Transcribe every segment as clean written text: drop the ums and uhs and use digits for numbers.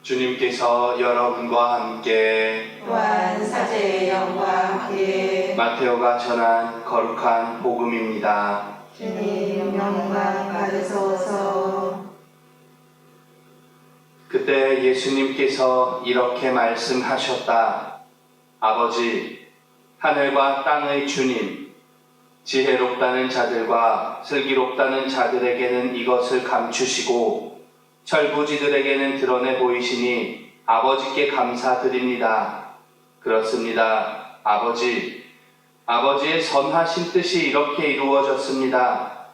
주님께서 여러분과 함께 또한 사제의 영과 함께 마테오가 전한 거룩한 복음입니다. 주님 영광 받으소서. 그때 예수님께서 이렇게 말씀하셨다. 아버지, 하늘과 땅의 주님, 지혜롭다는 자들과 슬기롭다는 자들에게는 이것을 감추시고 철부지들에게는 드러내 보이시니 아버지께 감사드립니다. 그렇습니다. 아버지의 선하신 뜻이 이렇게 이루어졌습니다.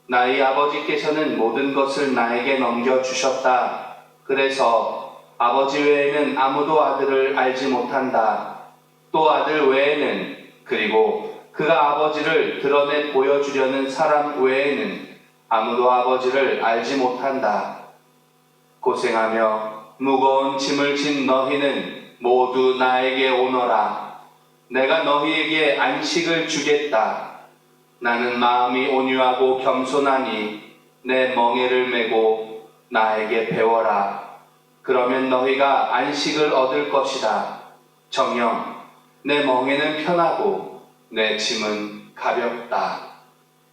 나의 아버지께서는 모든 것을 나에게 넘겨주셨다. 그래서 아버지 외에는 아무도 아들을 알지 못한다. 또 아들 외에는, 그리고 그가 아버지를 드러내 보여주려는 사람 외에는 아무도 아버지를 알지 못한다. 고생하며 무거운 짐을 진 너희는 모두 나에게 오너라. 내가 너희에게 안식을 주겠다. 나는 마음이 온유하고 겸손하니 내 멍에를 메고 나에게 배워라. 그러면 너희가 안식을 얻을 것이다. 정녕, 내 멍에는 편하고 내 짐은 가볍다.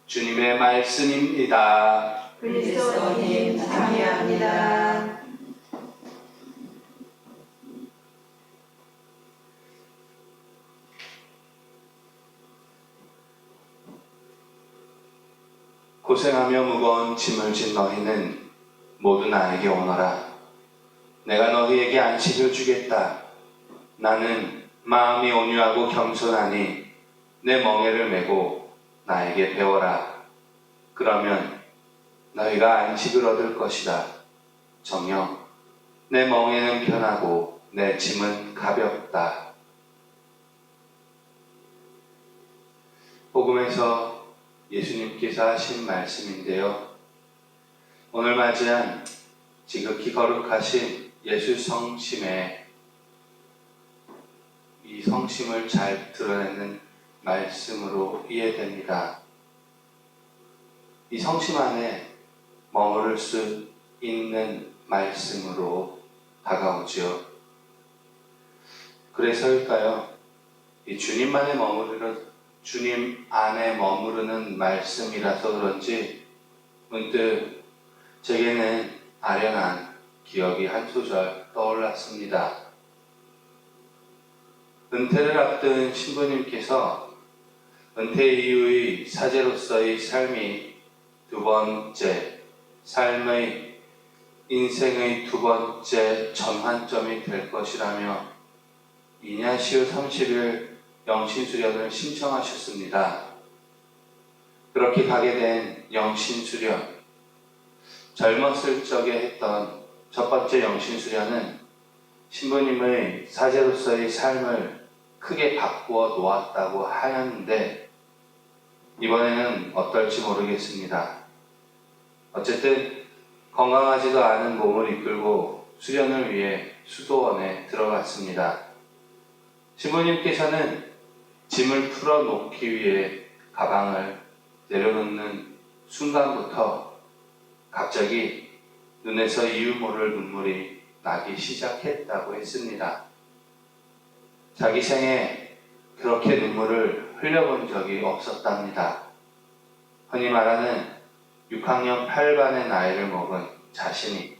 주님의 말씀입니다. 그리스도님 참여합니다. 고생하며 무거운 짐을 진 너희는 모두 나에게 오너라. 내가 너희에게 안식을 주겠다. 나는 마음이 온유하고 겸손하니 내 멍에를 메고 나에게 배워라. 그러면 너희가 안식을 얻을 것이다. 정녕, 내 멍에는 편하고 내 짐은 가볍다. 복음에서 예수님께서 하신 말씀인데요. 오늘 맞이한 지극히 거룩하신 예수 성심에 이 성심을 잘 드러내는 말씀으로 이해됩니다. 이 성심 안에 머무를 수 있는 말씀으로 다가오지요. 그래서일까요? 이 주님 안에 머무르는 말씀이라서 그런지 문득 제게는 아련한 기억이 한 소절 떠올랐습니다. 은퇴를 앞둔 신부님께서 은퇴 이후의 사제로서의 삶이 인생의 두 번째 전환점이 될 것이라며 이냐시오 30일 영신수련을 신청하셨습니다. 그렇게 가게 된 영신수련, 젊었을 적에 했던 첫 번째 영신수련은 신부님의 사제로서의 삶을 크게 바꾸어 놓았다고 하였는데 이번에는 어떨지 모르겠습니다. 어쨌든 건강하지도 않은 몸을 이끌고 수련을 위해 수도원에 들어갔습니다. 신부님께서는 짐을 풀어놓기 위해 가방을 내려놓는 순간부터 갑자기 눈에서 이유 모를 눈물이 나기 시작했다고 했습니다. 자기 생에 그렇게 눈물을 흘려본 적이 없었답니다. 흔히 말하는 6학년 8반의 나이를 먹은 자신이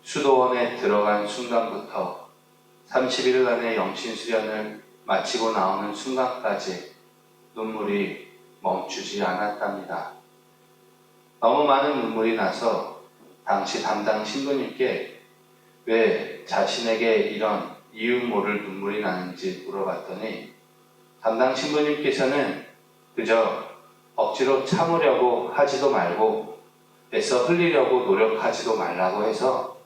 수도원에 들어간 순간부터 30일간의 영신수련을 마치고 나오는 순간까지 눈물이 멈추지 않았답니다. 너무 많은 눈물이 나서 당시 담당 신부님께 왜 자신에게 이런 이유 모를 눈물이 나는지 물어봤더니 담당 신부님께서는 그저 억지로 참으려고 하지도 말고 애써 흘리려고 노력하지도 말라고 해서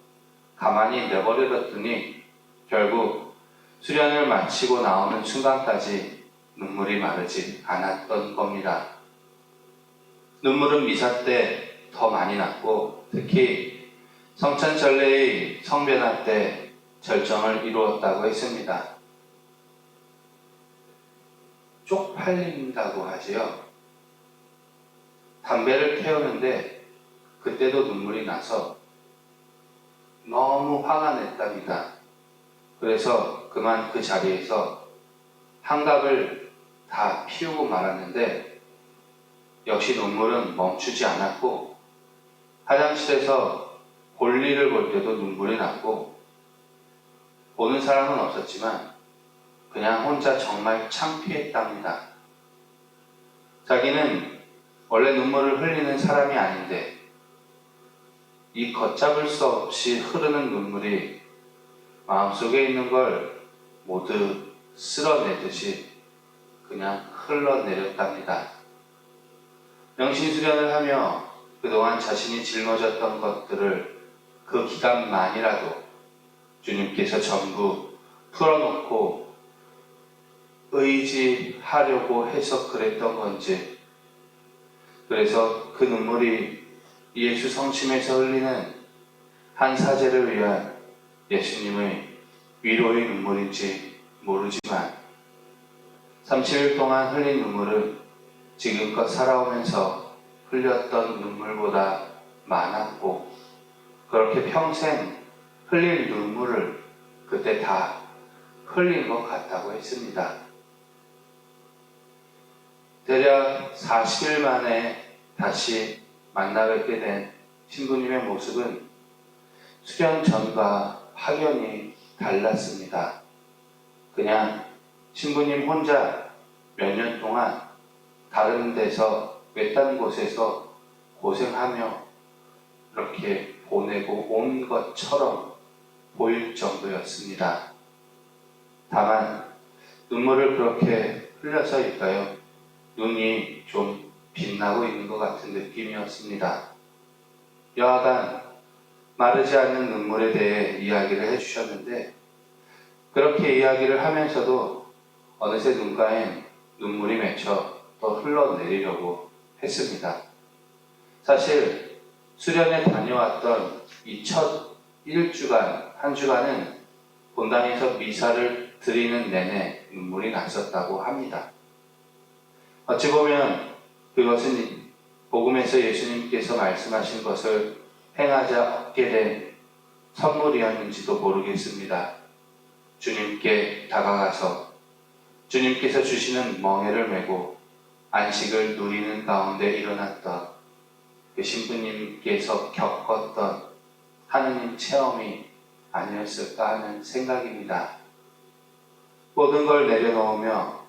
가만히 내버려뒀더니 결국 수련을 마치고 나오는 순간까지 눈물이 마르지 않았던 겁니다. 눈물은 미사 때 더 많이 났고 특히 성천전례의 성변화 때 절정을 이루었다고 했습니다. 쪽팔린다고 하지요. 담배를 태우는데 그때도 눈물이 나서 너무 화가 냈답니다. 그래서 그만 그 자리에서 한갑을 다 피우고 말았는데 역시 눈물은 멈추지 않았고 화장실에서 볼일을 볼 때도 눈물이 났고 보는 사람은 없었지만 그냥 혼자 정말 창피했답니다. 자기는 원래 눈물을 흘리는 사람이 아닌데 이 걷잡을 수 없이 흐르는 눈물이 마음속에 있는 걸 모두 쓸어내듯이 그냥 흘러내렸답니다. 명신수련을 하며 그동안 자신이 짊어졌던 것들을 그 기간만이라도 주님께서 전부 풀어놓고 의지하려고 해서 그랬던 건지, 그래서 그 눈물이 예수 성심에서 흘리는 한 사제를 위한 예수님의 위로의 눈물인지 모르지만 30일 동안 흘린 눈물은 지금껏 살아오면서 흘렸던 눈물보다 많았고 그렇게 평생 흘릴 눈물을 그때 다 흘린 것 같다고 했습니다. 대략 40일 만에 다시 만나 뵙게 된 신부님의 모습은 수련 전과 확연히 달랐습니다. 그냥 신부님 혼자 몇 년 동안 다른 데서 외딴 곳에서 고생하며 이렇게 보내고 온 것처럼 보일 정도였습니다. 다만 눈물을 그렇게 흘려서일까요? 눈이 좀 빛나고 있는 것 같은 느낌이었습니다. 여하간 마르지 않는 눈물에 대해 이야기를 해주셨는데 그렇게 이야기를 하면서도 어느새 눈가엔 눈물이 맺혀 또 흘러내리려고 했습니다. 사실 수련에 다녀왔던 이 첫 1주간, 한 주간은 본당에서 미사를 드리는 내내 눈물이 났었다고 합니다. 어찌 보면 그것은 복음에서 예수님께서 말씀하신 것을 행하자 얻게 된 선물이었는지도 모르겠습니다. 주님께 다가가서 주님께서 주시는 멍에를 메고 안식을 누리는 가운데 일어났던 그 신부님께서 겪었던 하느님 체험이 아니었을까 하는 생각입니다. 모든 걸 내려놓으며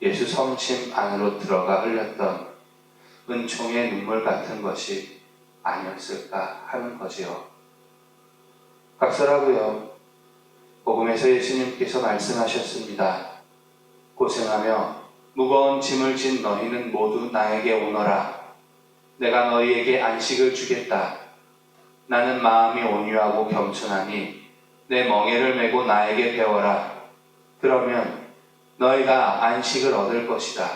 예수 성심 안으로 들어가 흘렸던 은총의 눈물 같은 것이 아니었을까 하는 거지요. 각설하고요. 복음에서 예수님께서 말씀하셨습니다. 고생하며 무거운 짐을 진 너희는 모두 나에게 오너라. 내가 너희에게 안식을 주겠다. 나는 마음이 온유하고 겸손하니 내 멍에를 메고 나에게 배워라. 그러면 너희가 안식을 얻을 것이다.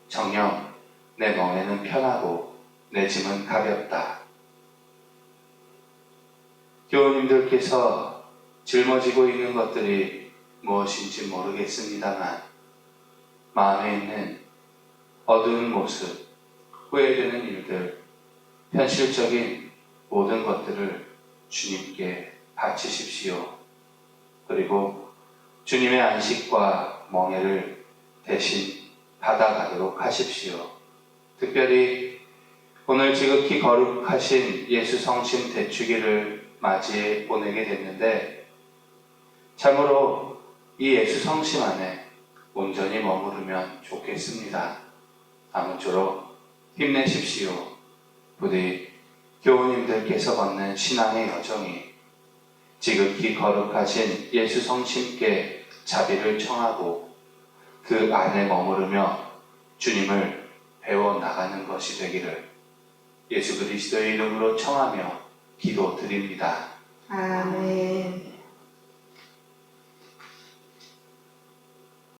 정녕 내 멍에는 편하고 내 짐은 가볍다. 교우님들께서 짊어지고 있는 것들이 무엇인지 모르겠습니다만 마음에 있는 어두운 모습, 후회되는 일들, 현실적인 모든 것들을 주님께 바치십시오. 그리고 주님의 안식과 멍에를 대신 받아가도록 하십시오. 특별히 오늘 지극히 거룩하신 예수 성심 대축일을 맞이해 보내게 됐는데 참으로 이 예수 성심 안에 온전히 머무르면 좋겠습니다. 아무쪼록 힘내십시오. 부디 교우님들께서 걷는 신앙의 여정이 지극히 거룩하신 예수 성심께 자비를 청하고 그 안에 머무르며 주님을 배워 나가는 것이 되기를 예수 그리스도의 이름으로 청하며 기도드립니다. 아멘.